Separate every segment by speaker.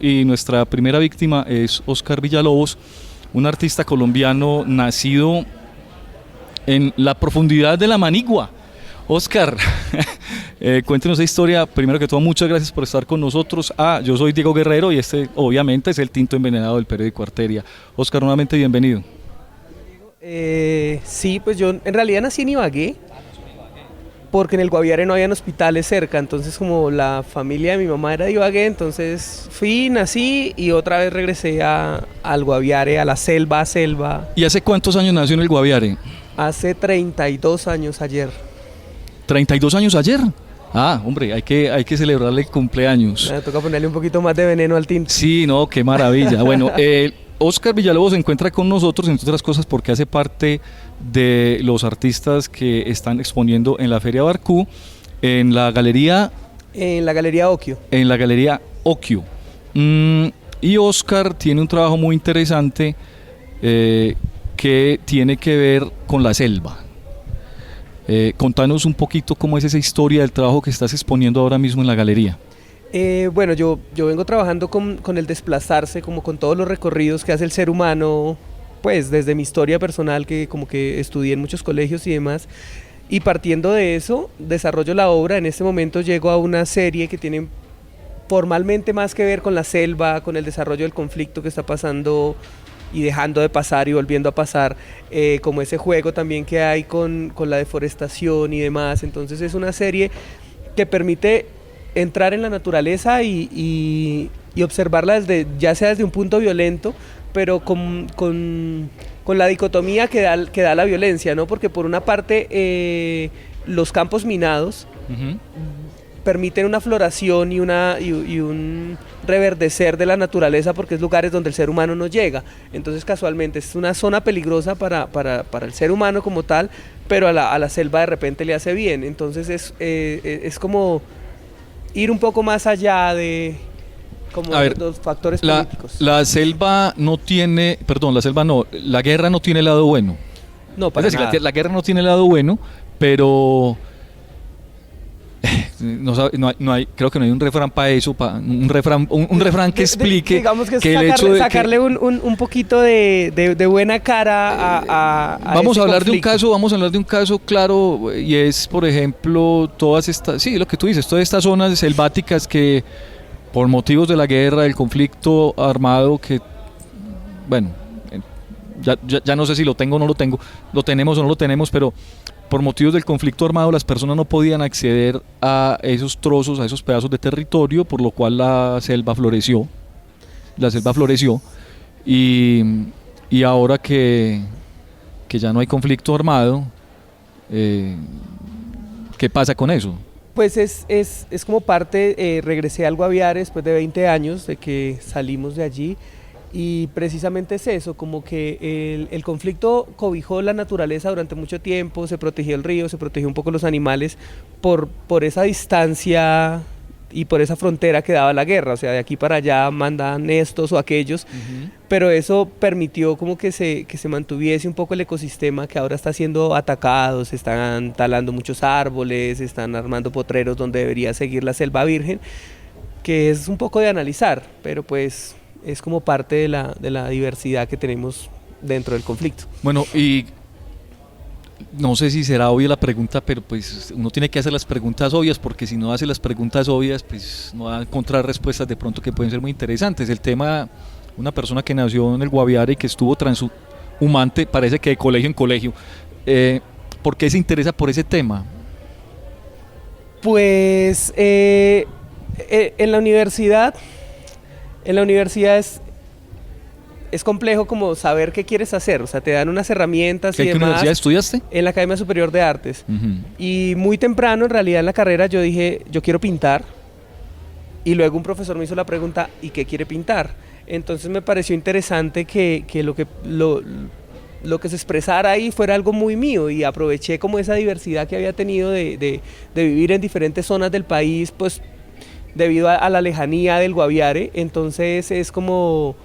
Speaker 1: y nuestra primera víctima es Óscar Villalobos, un artista colombiano nacido en la profundidad de la Manigua. Óscar, cuéntenos esa historia. Primero que todo, muchas gracias por estar con nosotros. Yo soy Diego Guerrero y este obviamente es el tinto envenenado del periódico Arteria. Óscar, nuevamente bienvenido.
Speaker 2: Sí, pues yo en realidad nací en Ibagué, porque en el Guaviare no habían hospitales cerca, entonces como la familia de mi mamá era de Ibagué, entonces nací y otra vez regresé al Guaviare, a la selva.
Speaker 1: ¿Y hace cuántos años nació en el Guaviare?
Speaker 2: Hace 32 años ayer.
Speaker 1: ¿32 años ayer? Hombre, hay que celebrarle el cumpleaños.
Speaker 2: Me toca ponerle un poquito más de veneno al tinto.
Speaker 1: Sí, no, qué maravilla. Bueno, Óscar Villalobos se encuentra con nosotros, entre otras cosas, porque hace parte de los artistas que están exponiendo en la Feria Barcú, en la galería...
Speaker 2: En la Galería Occhio.
Speaker 1: En la Galería Occhio. Y Óscar tiene un trabajo muy interesante que tiene que ver con la selva. Contanos un poquito cómo es esa historia del trabajo que estás exponiendo ahora mismo en la galería.
Speaker 2: Bueno, yo vengo trabajando con el desplazarse, como con todos los recorridos que hace el ser humano, pues desde mi historia personal, que como que estudié en muchos colegios y demás, y partiendo de eso, desarrollo la obra. En este momento llego a una serie que tiene formalmente más que ver con la selva, con el desarrollo del conflicto que está pasando y dejando de pasar y volviendo a pasar, como ese juego también que hay con la deforestación y demás. Entonces es una serie que permite entrar en la naturaleza y observarla ya sea desde un punto violento, pero con la dicotomía que da la violencia, ¿no? Porque por una parte los campos minados permiten una floración y un reverdecer de la naturaleza, porque es lugares donde el ser humano no llega. Entonces casualmente es una zona peligrosa para el ser humano como tal, pero a la selva de repente le hace bien. Entonces es como ir un poco más allá de los factores políticos.
Speaker 1: La selva no tiene, perdón, la guerra no tiene lado bueno.
Speaker 2: No, para nada.
Speaker 1: La guerra no tiene lado bueno, pero no hay, creo que no hay un refrán para eso, un refrán que explique
Speaker 2: digamos que
Speaker 1: el hecho de
Speaker 2: sacarle un poquito de buena cara a
Speaker 1: vamos
Speaker 2: ese
Speaker 1: a hablar
Speaker 2: conflicto.
Speaker 1: vamos a hablar de un caso claro, y es, por ejemplo, todas estas, sí, lo que tú dices, todas estas zonas selváticas que por motivos de la guerra, del conflicto armado, que bueno, ya no sé si lo tengo o no lo tengo, lo tenemos o no lo tenemos, pero por motivos del conflicto armado las personas no podían acceder a esos trozos, a esos pedazos de territorio, por lo cual la selva floreció y ahora que ya no hay conflicto armado, ¿qué pasa con eso?
Speaker 2: Pues es como parte, regresé al Guaviare después de 20 años de que salimos de allí. Y precisamente es eso, como que el conflicto cobijó la naturaleza durante mucho tiempo, se protegió el río, se protegió un poco los animales por esa distancia y por esa frontera que daba la guerra. O sea, de aquí para allá mandan estos o aquellos, pero eso permitió como que se mantuviese un poco el ecosistema, que ahora está siendo atacado. Se están talando muchos árboles, se están armando potreros donde debería seguir la selva virgen, que es un poco de analizar, pero pues es como parte de la diversidad que tenemos dentro del conflicto.
Speaker 1: Bueno, y no sé si será obvia la pregunta, pero pues uno tiene que hacer las preguntas obvias, porque si no hace las preguntas obvias, pues no va a encontrar respuestas de pronto que pueden ser muy interesantes. El tema, una persona que nació en el Guaviare y que estuvo transhumante, parece que de colegio en colegio, ¿por qué se interesa por ese tema?
Speaker 2: Pues en la universidad es complejo como saber qué quieres hacer. O sea, te dan unas herramientas y demás.
Speaker 1: ¿Qué universidad estudiaste?
Speaker 2: En la Academia Superior de Artes. Y muy temprano, en realidad, en la carrera yo dije, yo quiero pintar. Y luego un profesor me hizo la pregunta, ¿y qué quiere pintar? Entonces me pareció interesante que lo que se expresara ahí fuera algo muy mío, y aproveché como esa diversidad que había tenido de vivir en diferentes zonas del país, pues debido a la lejanía del Guaviare. Entonces es como,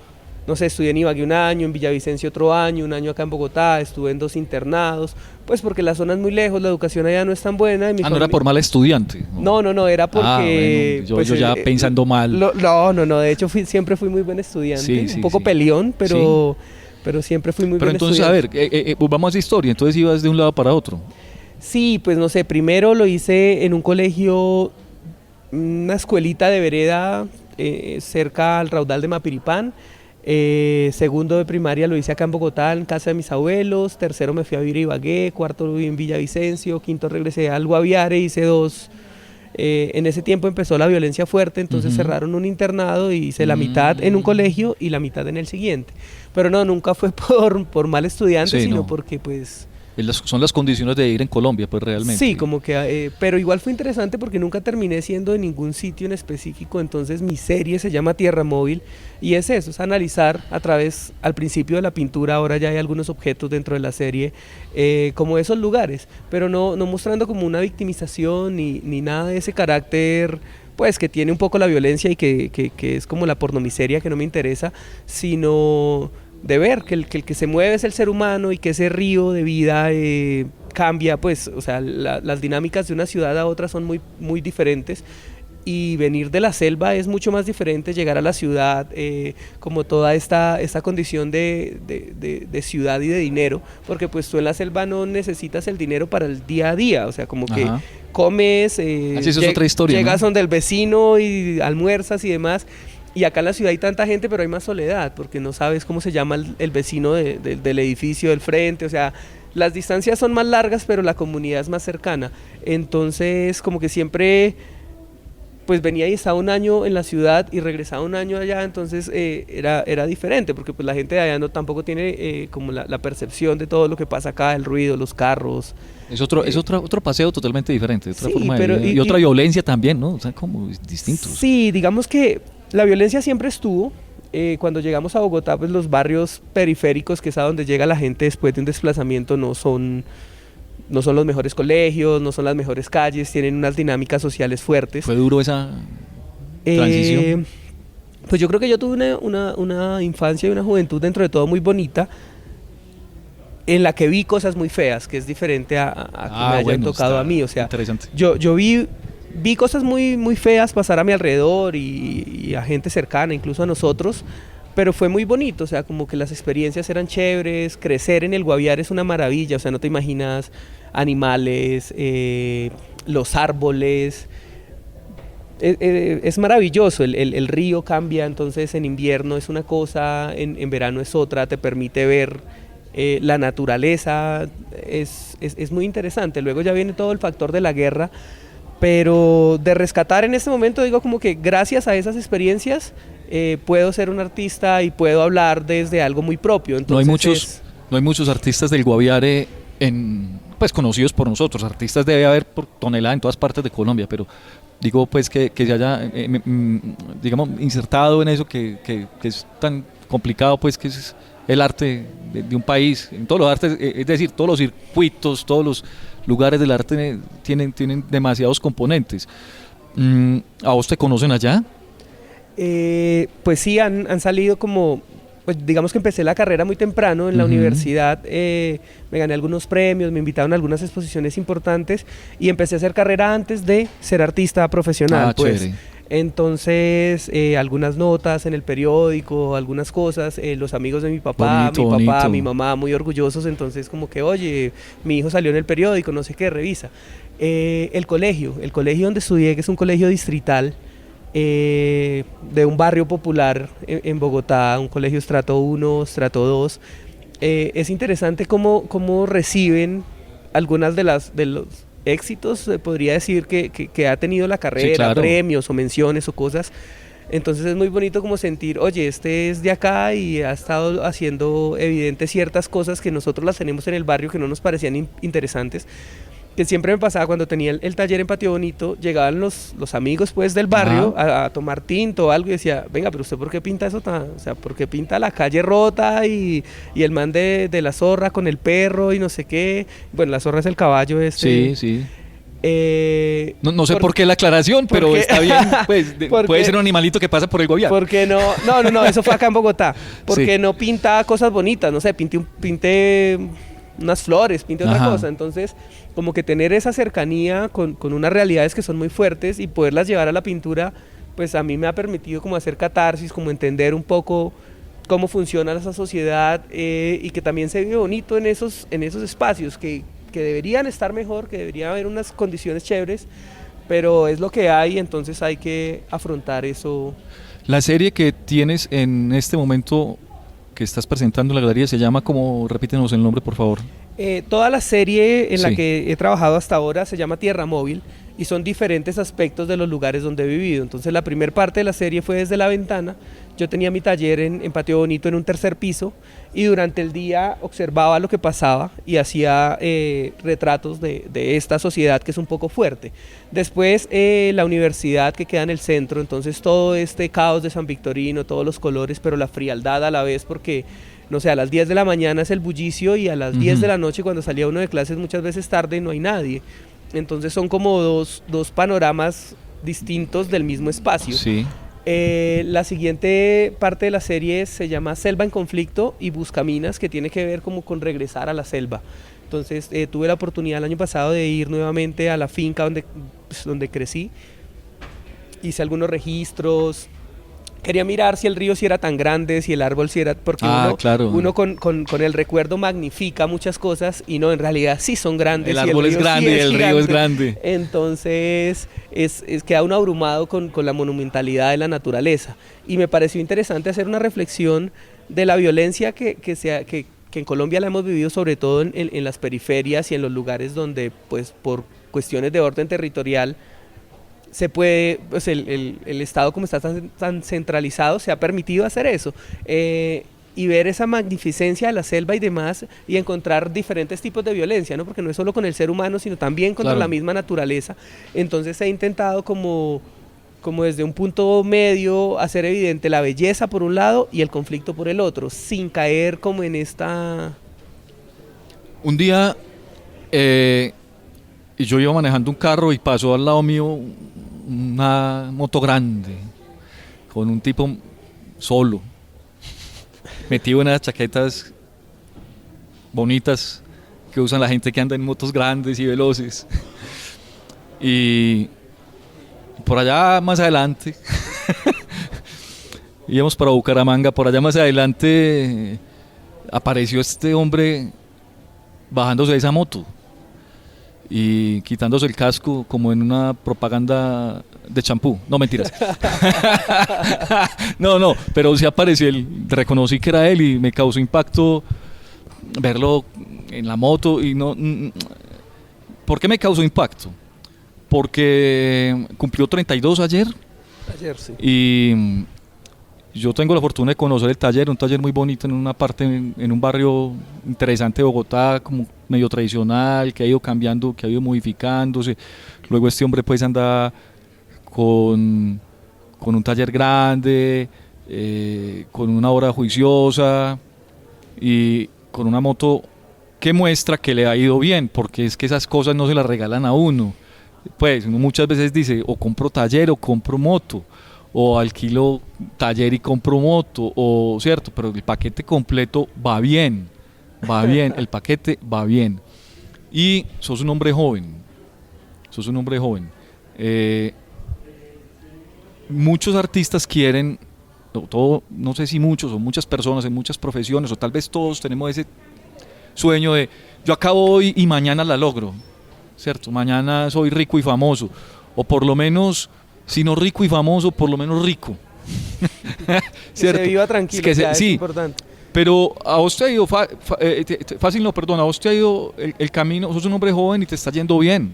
Speaker 2: no sé, estudié en Ibagué un año, en Villavicencio otro año, un año acá en Bogotá, estuve en 2 internados, pues porque la zona es muy lejos, la educación allá no es tan buena. Y
Speaker 1: no era por mal estudiante.
Speaker 2: No, era porque...
Speaker 1: Bueno, yo ya pensando mal.
Speaker 2: No, de hecho siempre fui muy buen estudiante, un poco peleón, pero siempre fui muy buen estudiante.
Speaker 1: Pero entonces, a ver, vamos a historia, entonces ibas de un lado para otro.
Speaker 2: Sí, pues no sé, primero lo hice en un colegio, una escuelita de vereda cerca al raudal de Mapiripán. Segundo de primaria lo hice acá en Bogotá, en casa de mis abuelos. Tercero me fui a vivir a Ibagué. Cuarto viví en Villavicencio. Quinto regresé al Guaviare, hice 2. En ese tiempo empezó la violencia fuerte, entonces cerraron un internado y hice la mitad en un colegio y la mitad en el siguiente. Pero no, nunca fue por mal estudiante, sino porque pues...
Speaker 1: Son las condiciones de ir en Colombia, pues realmente.
Speaker 2: Sí, como que, pero igual fue interesante porque nunca terminé siendo de ningún sitio en específico, entonces mi serie se llama Tierra Móvil y es eso, es analizar a través, al principio de la pintura, ahora ya hay algunos objetos dentro de la serie, como esos lugares, pero no mostrando como una victimización ni nada de ese carácter, pues que tiene un poco la violencia y que es como la pornomiseria que no me interesa, sino... de ver que el que se mueve es el ser humano y que ese río de vida cambia, pues, o sea, las dinámicas de una ciudad a otra son muy, muy diferentes y venir de la selva es mucho más diferente, llegar a la ciudad, como toda esta condición de ciudad y de dinero, porque pues tú en la selva no necesitas el dinero para el día a día, o sea, como que comes,
Speaker 1: así es otra historia,
Speaker 2: llegas
Speaker 1: ¿no?
Speaker 2: donde el vecino y almuerzas y demás. Y acá en la ciudad hay tanta gente, pero hay más soledad, porque no sabes cómo se llama el vecino del edificio del frente, o sea, las distancias son más largas, pero la comunidad es más cercana. Entonces, como que siempre, pues venía y estaba un año en la ciudad y regresaba un año allá, entonces era diferente, porque pues la gente de allá tampoco tiene como la percepción de todo lo que pasa acá, el ruido, los carros.
Speaker 1: Es otro paseo totalmente diferente, otra forma
Speaker 2: pero,
Speaker 1: de vida. Y otra violencia también, ¿no? O sea, como distintos.
Speaker 2: Sí, digamos que la violencia siempre estuvo. Cuando llegamos a Bogotá, pues los barrios periféricos, que es a donde llega la gente después de un desplazamiento, no son los mejores colegios, no son las mejores calles, tienen unas dinámicas sociales fuertes.
Speaker 1: ¿Fue duro esa transición?
Speaker 2: Pues yo creo que yo tuve una infancia y una juventud dentro de todo muy bonita, en la que vi cosas muy feas, que es diferente a que me hayan tocado a mí. O sea,
Speaker 1: interesante.
Speaker 2: Yo vi cosas muy, muy feas pasar a mi alrededor y a gente cercana, incluso a nosotros, pero fue muy bonito, o sea, como que las experiencias eran chéveres, crecer en el Guaviare es una maravilla, o sea, no te imaginas animales, los árboles, es maravilloso, el río cambia, entonces en invierno es una cosa, en verano es otra, te permite ver la naturaleza, es muy interesante. Luego ya viene todo el factor de la guerra, pero de rescatar en este momento digo como que gracias a esas experiencias puedo ser un artista y puedo hablar desde algo muy propio. Entonces
Speaker 1: no hay muchos artistas del Guaviare pues conocidos por nosotros. Artistas debe haber por tonelada en todas partes de Colombia, pero digo pues que se haya digamos insertado en eso que es tan complicado, pues que es el arte de un país, en todos los artes, es decir, todos los circuitos, todos los lugares del arte tienen demasiados componentes. ¿A vos te conocen allá?
Speaker 2: Pues sí, han salido como, pues digamos que empecé la carrera muy temprano en la universidad, me gané algunos premios, me invitaron a algunas exposiciones importantes y empecé a hacer carrera antes de ser artista profesional. Pues.
Speaker 1: Chévere.
Speaker 2: Entonces, algunas notas en el periódico, algunas cosas, los amigos de mi papá,
Speaker 1: bonito.
Speaker 2: mi mamá muy orgullosos, entonces como que, oye, mi hijo salió en el periódico, no sé qué, revisa. El colegio donde estudié, que es un colegio distrital, de un barrio popular en Bogotá, un colegio estrato 1, estrato 2, es interesante cómo reciben algunas de los éxitos, se podría decir que ha tenido la carrera,
Speaker 1: sí, claro.
Speaker 2: Premios o menciones o cosas. Entonces es muy bonito como sentir, oye, este es de acá y ha estado haciendo evidente ciertas cosas que nosotros las tenemos en el barrio que no nos parecían interesantes. Que siempre me pasaba cuando tenía el taller en Patio Bonito, llegaban los amigos pues del barrio a tomar tinto o algo y decía, venga, pero usted ¿por qué pinta eso o sea, ¿por qué pinta la calle rota y el man de la zorra con el perro y no sé qué? Bueno, la zorra es el caballo este.
Speaker 1: Sí. No sé por qué la aclaración, pero está bien, pues puede ser un animalito que pasa por el Guaviare.
Speaker 2: Porque no, eso fue acá en Bogotá. Porque no pinta cosas bonitas, no sé, pinté unas flores, pinte otra
Speaker 1: Ajá.
Speaker 2: cosa. Entonces, como que tener esa cercanía con unas realidades que son muy fuertes y poderlas llevar a la pintura, pues a mí me ha permitido como hacer catarsis, como entender un poco cómo funciona esa sociedad y que también se vive bonito en esos espacios que deberían estar mejor, que deberían haber unas condiciones chéveres, pero es lo que hay, entonces hay que afrontar eso.
Speaker 1: La serie que tienes en este momento que estás presentando en la galería se llama como, repítenos el nombre, por favor.
Speaker 2: Toda la serie en la
Speaker 1: Sí.
Speaker 2: que he trabajado hasta ahora se llama Tierra Móvil y son diferentes aspectos de los lugares donde he vivido. Entonces la primera parte de la serie fue desde la ventana. Yo tenía mi taller en Patio Bonito en un tercer piso y durante el día observaba lo que pasaba y hacía retratos de esta sociedad que es un poco fuerte. Después la universidad que queda en el centro, entonces todo este caos de San Victorino, todos los colores, pero la frialdad a la vez porque no sé, a las 10 de la mañana es el bullicio y a las 10 de la noche cuando salía uno de clases muchas veces tarde no hay nadie. Entonces son como dos panoramas distintos del mismo espacio.
Speaker 1: Sí.
Speaker 2: La siguiente parte de la serie se llama Selva en Conflicto y Buscaminas, que tiene que ver como con regresar a la selva. Entonces tuve la oportunidad el año pasado de ir nuevamente a la finca donde crecí. Hice algunos registros. Quería mirar si el río si era tan grande, si el árbol si era... Porque
Speaker 1: claro.
Speaker 2: uno con el recuerdo magnifica muchas cosas y no, en realidad sí son grandes.
Speaker 1: El árbol es grande y el río es grande.
Speaker 2: Entonces queda uno abrumado con la monumentalidad de la naturaleza. Y me pareció interesante hacer una reflexión de la violencia que en Colombia la hemos vivido sobre todo en las periferias y en los lugares donde pues por cuestiones de orden territorial se puede, pues el Estado como está tan centralizado se ha permitido hacer eso y ver esa magnificencia de la selva y demás y encontrar diferentes tipos de violencia, ¿no? Porque no es solo con el ser humano sino también contra la misma naturaleza. Entonces he intentado como desde un punto medio hacer evidente la belleza por un lado y el conflicto por el otro, sin caer como en esta...
Speaker 1: Un día yo iba manejando un carro y pasó al lado mío una moto grande con un tipo solo, metido en esas chaquetas bonitas que usan la gente que anda en motos grandes y veloces. Y por allá más adelante, íbamos para Bucaramanga, por allá más adelante apareció este hombre bajándose de esa moto y quitándose el casco como en una propaganda de champú. No, mentiras. No, pero sí apareció él, reconocí que era él y me causó impacto verlo en la moto y no... ¿Por qué me causó impacto? Porque cumplió 32 ayer.
Speaker 2: Ayer, sí.
Speaker 1: Y yo tengo la fortuna de conocer el taller, un taller muy bonito en una parte, en un barrio interesante de Bogotá, como medio tradicional, que ha ido cambiando, que ha ido modificándose. Luego este hombre pues anda con un taller grande, con una obra juiciosa y con una moto que muestra que le ha ido bien, porque es que esas cosas no se las regalan a uno. Pues uno muchas veces dice, o compro taller o compro moto, o alquilo taller y compro moto, o cierto, pero el paquete completo va bien, el paquete va bien. Y sos un hombre joven, muchos artistas quieren, no sé si muchos o muchas personas en muchas profesiones, o tal vez todos tenemos ese sueño de, yo acabo hoy y mañana la logro, cierto, mañana soy rico y famoso, o por lo menos, si no rico y famoso, por lo menos rico.
Speaker 2: ¿Cierto? Que se viva tranquilo, es importante.
Speaker 1: Pero a vos te ha ido fácil, no, perdón, a vos te ha ido el camino, sos un hombre joven y te está yendo bien.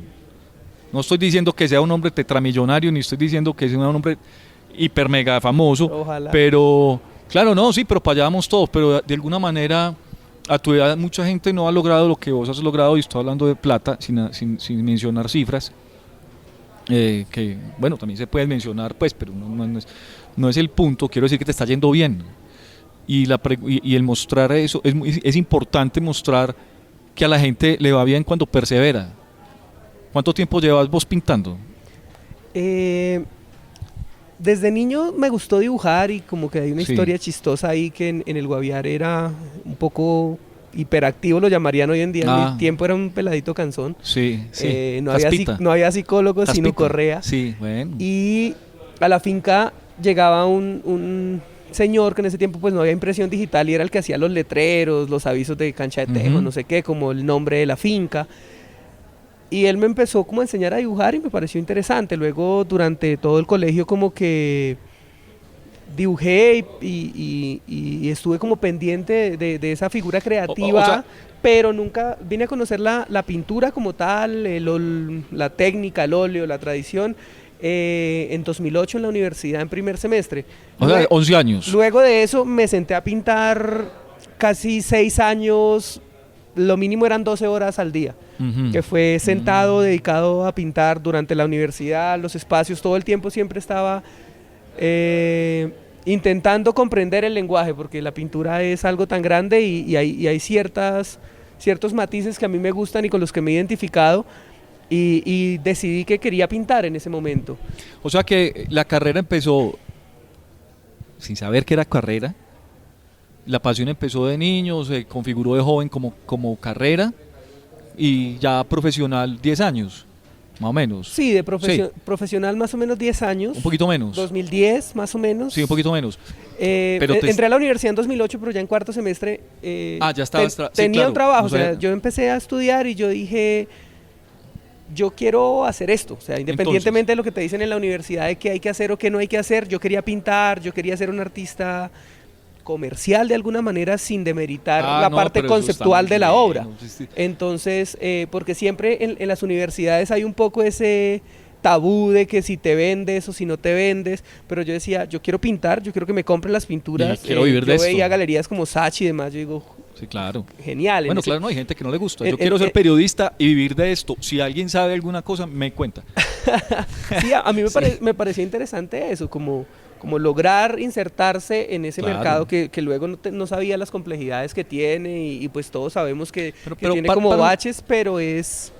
Speaker 1: No estoy diciendo que sea un hombre tetramillonario, ni estoy diciendo que sea un hombre hiper mega famoso.
Speaker 2: Ojalá.
Speaker 1: Pero, claro, no, sí, pero para allá vamos todos, pero de alguna manera a tu edad mucha gente no ha logrado lo que vos has logrado, y estoy hablando de plata, sin mencionar cifras, que bueno, también se pueden mencionar, pues, pero no es el punto. Quiero decir que te está yendo bien, y el mostrar eso, es importante mostrar que a la gente le va bien cuando persevera. ¿Cuánto tiempo llevas vos pintando?
Speaker 2: Desde niño me gustó dibujar y como que hay una historia chistosa ahí que en el Guaviare era un poco hiperactivo lo llamarían hoy en día. En
Speaker 1: Ah.
Speaker 2: mi tiempo era un peladito cansón.
Speaker 1: Sí, sí.
Speaker 2: No había
Speaker 1: Caspita.
Speaker 2: no había psicólogo, sino
Speaker 1: Caspita.
Speaker 2: correa.
Speaker 1: Sí, bueno.
Speaker 2: Y a la finca llegaba un señor que en ese tiempo pues no había impresión digital y era el que hacía los letreros, los avisos de cancha de tejo,
Speaker 1: Ujú.
Speaker 2: no sé qué, como el nombre de la finca. Y él me empezó como a enseñar a dibujar y me pareció interesante. Luego durante todo el colegio como que dibujé y estuve como pendiente de esa figura creativa,
Speaker 1: o sea-
Speaker 2: pero nunca vine a conocer la pintura como tal, la técnica, el óleo, la tradición, en 2008 en la universidad en primer semestre.
Speaker 1: O sea,
Speaker 2: Lue-
Speaker 1: 11 años.
Speaker 2: Luego de eso me senté a pintar casi 6 años, lo mínimo eran 12 horas al día,
Speaker 1: Ujú.
Speaker 2: que fue sentado, dedicado a pintar durante la universidad, los espacios, todo el tiempo siempre estaba intentando comprender el lenguaje, porque la pintura es algo tan grande y hay ciertos matices que a mí me gustan y con los que me he identificado, y decidí que quería pintar en ese momento.
Speaker 1: O sea que la carrera empezó sin saber que era carrera. La pasión empezó de niño, se configuró de joven como carrera y ya profesional 10 años, más o menos.
Speaker 2: Sí, de
Speaker 1: Sí.
Speaker 2: profesional más o menos 10 años.
Speaker 1: Un poquito menos.
Speaker 2: 2010 más o menos.
Speaker 1: Sí, un poquito menos. Pero
Speaker 2: Entré a la universidad en 2008, pero ya en cuarto semestre
Speaker 1: Ya estabas... sí,
Speaker 2: tenía
Speaker 1: claro.
Speaker 2: un trabajo.
Speaker 1: O
Speaker 2: O sea,
Speaker 1: sea,
Speaker 2: yo empecé a estudiar y yo dije, yo quiero hacer esto. O sea, independientemente de lo que te dicen en la universidad de qué hay que hacer o qué no hay que hacer, yo quería pintar, yo quería ser un artista comercial de alguna manera sin demeritar la
Speaker 1: no,
Speaker 2: parte
Speaker 1: pero eso está
Speaker 2: conceptual
Speaker 1: muy
Speaker 2: de la
Speaker 1: bien,
Speaker 2: obra.
Speaker 1: sí, sí.
Speaker 2: Entonces, porque siempre en las universidades hay un poco ese tabú de que si te vendes o si no te vendes, pero yo decía, yo quiero pintar, yo quiero que me compren las pinturas.
Speaker 1: Y quiero vivir de
Speaker 2: yo veía
Speaker 1: esto.
Speaker 2: galerías como Sachi y demás, yo digo,
Speaker 1: Sí, claro.
Speaker 2: genial.
Speaker 1: Bueno, claro, no hay gente que no le gusta.
Speaker 2: en-
Speaker 1: Yo quiero
Speaker 2: en-
Speaker 1: ser periodista y vivir de esto. Si alguien sabe alguna cosa, me cuenta.
Speaker 2: Sí, a mí
Speaker 1: Sí.
Speaker 2: me parecía interesante eso, como lograr insertarse en ese
Speaker 1: Claro.
Speaker 2: mercado que luego no sabía las complejidades que tiene y pues todos sabemos que
Speaker 1: Pero
Speaker 2: tiene
Speaker 1: pa-
Speaker 2: como
Speaker 1: para-
Speaker 2: baches, pero es...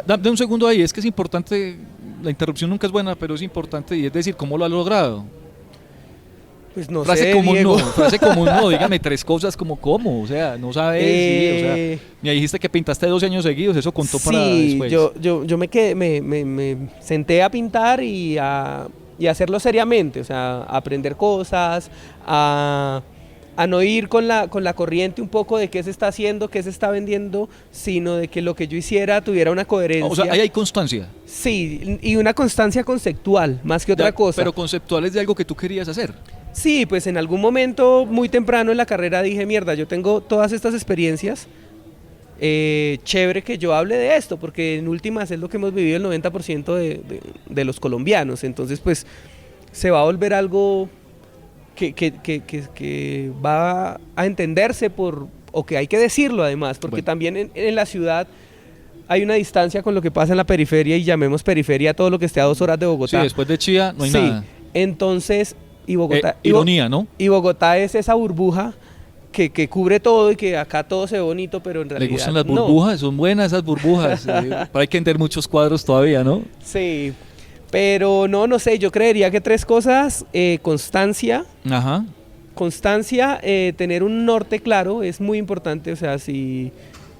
Speaker 1: Dame un segundo ahí, es que es importante, la interrupción nunca es buena, pero es importante y es decir, ¿cómo lo has logrado?
Speaker 2: Pues no
Speaker 1: Frase
Speaker 2: sé,
Speaker 1: común
Speaker 2: Diego.
Speaker 1: no, frase común no, dígame 3 cosas como cómo, o sea, no sabes, sí, o sea,
Speaker 2: Eh,
Speaker 1: me dijiste que pintaste 12 años seguidos, eso contó para
Speaker 2: sí,
Speaker 1: después.
Speaker 2: yo me quedé, me senté a pintar y a hacerlo seriamente, o sea, a aprender cosas, a no ir con la corriente un poco de qué se está haciendo, qué se está vendiendo, sino de que lo que yo hiciera tuviera una coherencia.
Speaker 1: O sea, ahí hay constancia.
Speaker 2: Sí, y una constancia conceptual, más que otra
Speaker 1: Ya,
Speaker 2: cosa.
Speaker 1: Pero conceptuales de algo que tú querías hacer.
Speaker 2: Sí, pues en algún momento muy temprano en la carrera dije, mierda, yo tengo todas estas experiencias, chévere que yo hable de esto, porque en últimas es lo que hemos vivido el 90% de los colombianos, entonces pues se va a volver algo que va a entenderse o que hay que decirlo además, porque
Speaker 1: Bueno.
Speaker 2: también en la ciudad hay una distancia con lo que pasa en la periferia y llamemos periferia a todo lo que esté a 2 horas de
Speaker 1: Sí,
Speaker 2: Bogotá.
Speaker 1: después de Chía no hay
Speaker 2: Sí,
Speaker 1: nada.
Speaker 2: entonces, y Bogotá...
Speaker 1: Ironía, ¿no?
Speaker 2: Y Bogotá es esa burbuja que cubre todo y que acá todo se ve bonito, pero en
Speaker 1: ¿Le
Speaker 2: realidad
Speaker 1: gustan las
Speaker 2: no.
Speaker 1: burbujas? Son buenas esas burbujas. Pero hay que entender muchos cuadros todavía, ¿no?
Speaker 2: Sí, pero no sé, yo creería que 3 cosas, constancia,
Speaker 1: Ajá.
Speaker 2: tener un norte claro es muy importante, o sea, si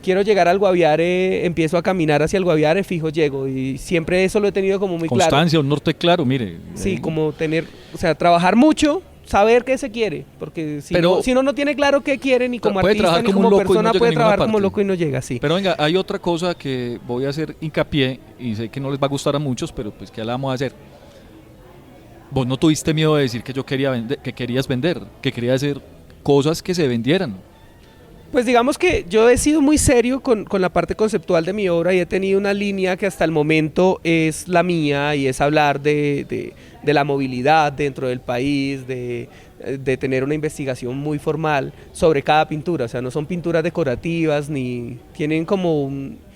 Speaker 2: quiero llegar al Guaviare, empiezo a caminar hacia el Guaviare, fijo llego, y siempre eso lo he tenido como muy claro.
Speaker 1: Constancia, un norte claro, mire.
Speaker 2: Sí, como tener, o sea, trabajar mucho, saber qué se quiere, porque
Speaker 1: Pero-
Speaker 2: si uno no tiene claro qué quiere, ni como
Speaker 1: Puede
Speaker 2: artista,
Speaker 1: trabajar
Speaker 2: ni
Speaker 1: como un
Speaker 2: como
Speaker 1: loco y no
Speaker 2: persona,
Speaker 1: llega a
Speaker 2: puede
Speaker 1: ninguna
Speaker 2: trabajar como
Speaker 1: parte.
Speaker 2: loco y no llega, sí.
Speaker 1: Pero venga, hay otra cosa que voy a hacer hincapié y sé que no les va a gustar a muchos, pero pues ¿qué la vamos a hacer? Vos no tuviste miedo de decir que yo quería vender, que querías vender, que querías hacer cosas que se vendieran.
Speaker 2: Pues digamos que yo he sido muy serio con la parte conceptual de mi obra y he tenido una línea que hasta el momento es la mía y es hablar de la movilidad dentro del país, de tener una investigación muy formal sobre cada pintura. O sea, no son pinturas decorativas ni tienen como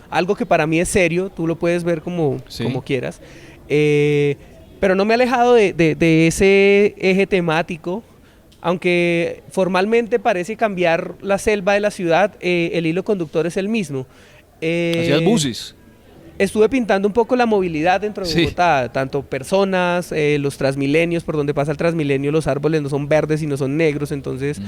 Speaker 2: algo que para mí es serio, tú lo puedes ver como,
Speaker 1: Sí.
Speaker 2: como quieras. Pero no me he alejado de ese eje temático. Aunque formalmente parece cambiar la selva de la ciudad, el hilo conductor es el mismo.
Speaker 1: Hacías buses.
Speaker 2: Estuve pintando un poco la movilidad dentro de
Speaker 1: Sí.
Speaker 2: Bogotá, tanto personas, los transmilenios, por donde pasa el transmilenio los árboles no son verdes sino son negros, entonces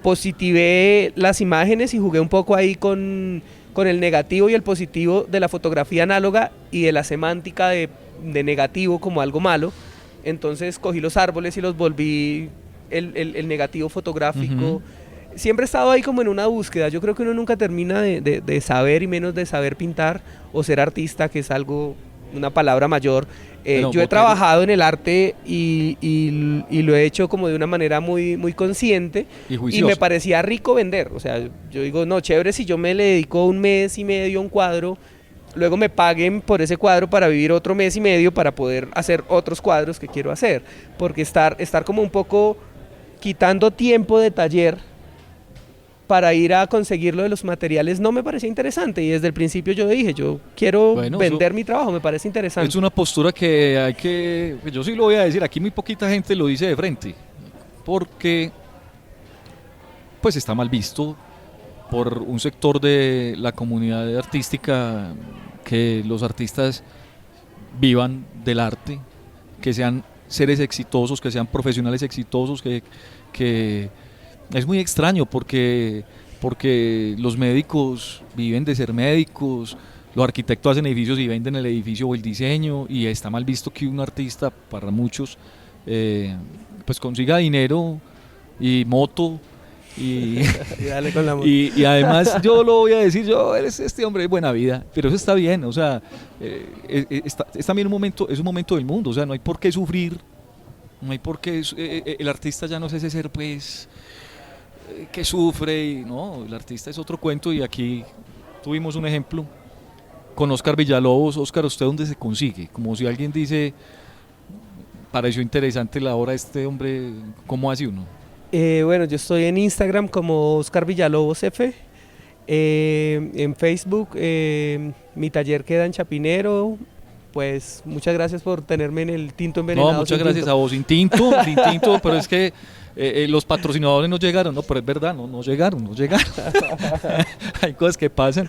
Speaker 2: positivé las imágenes y jugué un poco ahí con el negativo y el positivo de la fotografía análoga y de la semántica de negativo como algo malo. Entonces cogí los árboles y los volví el negativo fotográfico. Siempre he estado ahí como en una búsqueda. Yo creo que uno nunca termina de saber, y menos de saber pintar o ser artista, que es algo, una palabra mayor. Yo he trabajado en el arte y lo he hecho como de una manera muy, muy consciente y me parecía rico vender. O sea, yo digo, no, chévere si yo me le dedico un mes y medio a un cuadro, luego me paguen por ese cuadro para vivir otro mes y medio para poder hacer otros cuadros que quiero hacer. Porque estar como un poco quitando tiempo de taller para ir a conseguirlo de los materiales no me parecía interesante, y desde el principio yo dije, yo quiero vender mi trabajo, me parece interesante.
Speaker 1: Es una postura que hay que, yo sí lo voy a decir, aquí muy poquita gente lo dice de frente, porque pues está mal visto por un sector de la comunidad artística, que los artistas vivan del arte, que sean seres exitosos, que sean profesionales exitosos, que es muy extraño porque los médicos viven de ser médicos, los arquitectos hacen edificios y venden el edificio o el diseño, y está mal visto que un artista, para muchos, pues consiga dinero y moto y,
Speaker 2: dale con la moto.
Speaker 1: y además yo lo voy a decir, yo eres este hombre de buena vida, pero eso está bien, o sea, es también es un momento del mundo, o sea, no hay por qué sufrir, no hay por qué, el artista ya no es ese ser pues que sufre, y no, el artista es otro cuento, y aquí tuvimos un ejemplo con Óscar Villalobos. Óscar, ¿usted dónde se consigue? Como si alguien dice, pareció interesante la obra de este hombre, ¿cómo hace uno?
Speaker 2: Bueno, yo estoy en Instagram como Óscar Villalobos F, en Facebook, mi taller queda en Chapinero. Pues muchas gracias por tenerme en el Tinto Envenenado.
Speaker 1: No, muchas gracias a vos, sin tinto, pero es que los patrocinadores no llegaron, no, pero es verdad, no llegaron. Hay cosas que pasan.